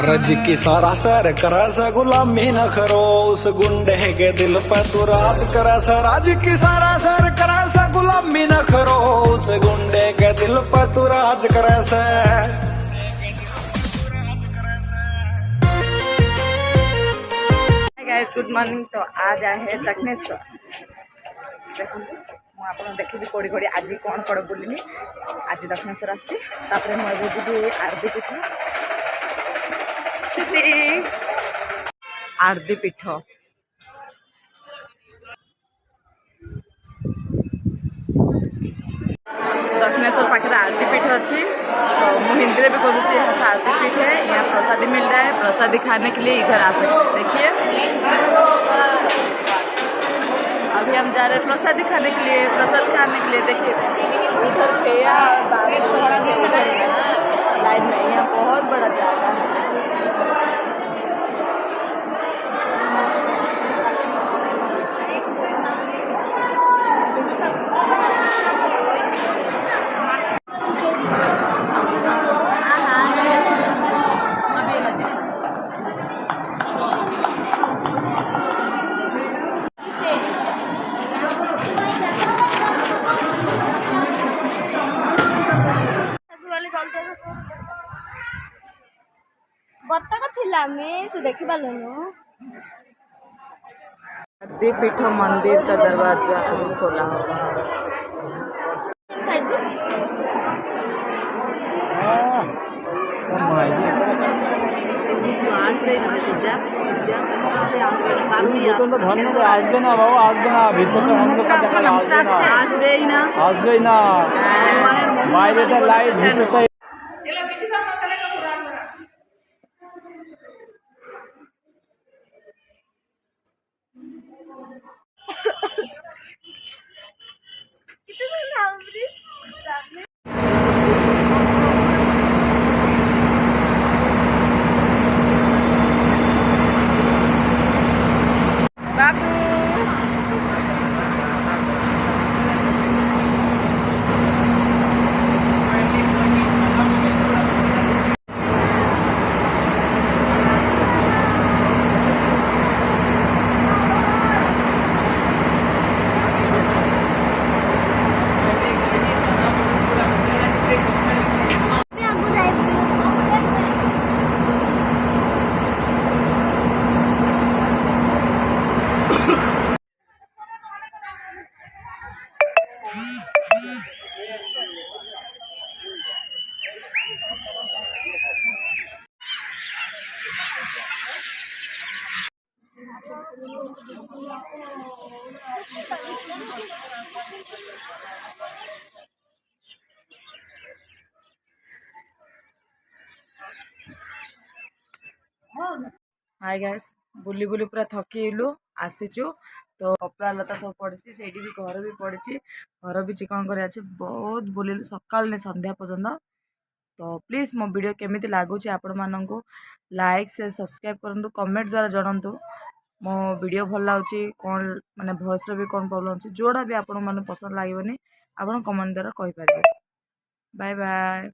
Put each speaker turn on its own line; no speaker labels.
रज की सारा सर करा सा गुलामी न करो उस गुंडे के दिल पर तू राज करा सा। राज की सारा सर करा सा गुलामी न करो उस गुंडे के दिल पर तू राज करा सा।
Good morning. तो आज है दक्षिणेश्वर देखो मुझे देखी कोड़ी कोड़ी आज कौन कड़ बुलनी आज दक्षिणेश्वर आसपर मुझे जी आरती पीठ आरती पीठ दक्षिणेश्वर पाखे आरती पीठ अच्छी। तो मुझे हिंदी में भी कहूँ यहाँ से आरती पीठ है, यहाँ प्रसादी मिल रहा है। प्रसादी खाने के लिए इधर आ सकते देखिए। अभी हम जा रहे हैं प्रसादी खाने के लिए। प्रसाद खाने के लिए देखिए इधर भैया लाइन में, यहाँ बहुत बड़ा जागा है।
बतक थिला में तू देखि पालनु।
आरती पीठ मंदिर का दरवाजा अभी खोला होगा।
আসবে না বাবু, আসবে না, ভিতরে আসবেই না, বাইরেটা লাইট ভিতরটা।
हाय गाइस, बुली बुली पूरा थकिलु आसीचु। तो कपड़ा लता सब पड़ी से भी घर भी पड़ी घर भी चिकन कर बहुत बुलिलु सकाल ने संध्या पर्यंत। तो प्लीज़ मो वीडियो केमिति लगुच आपण मानक लाइक से सब्सक्राइब करंतु, कमेंट द्वारा जनातु मो वीडियो भल लगे कौन माने वॉइस भी कौन प्रॉब्लम अच्छी जोड़ा भी आपण मैंने पसंद लगे आप कमेंट द्वारा कहीपर। Bye bye.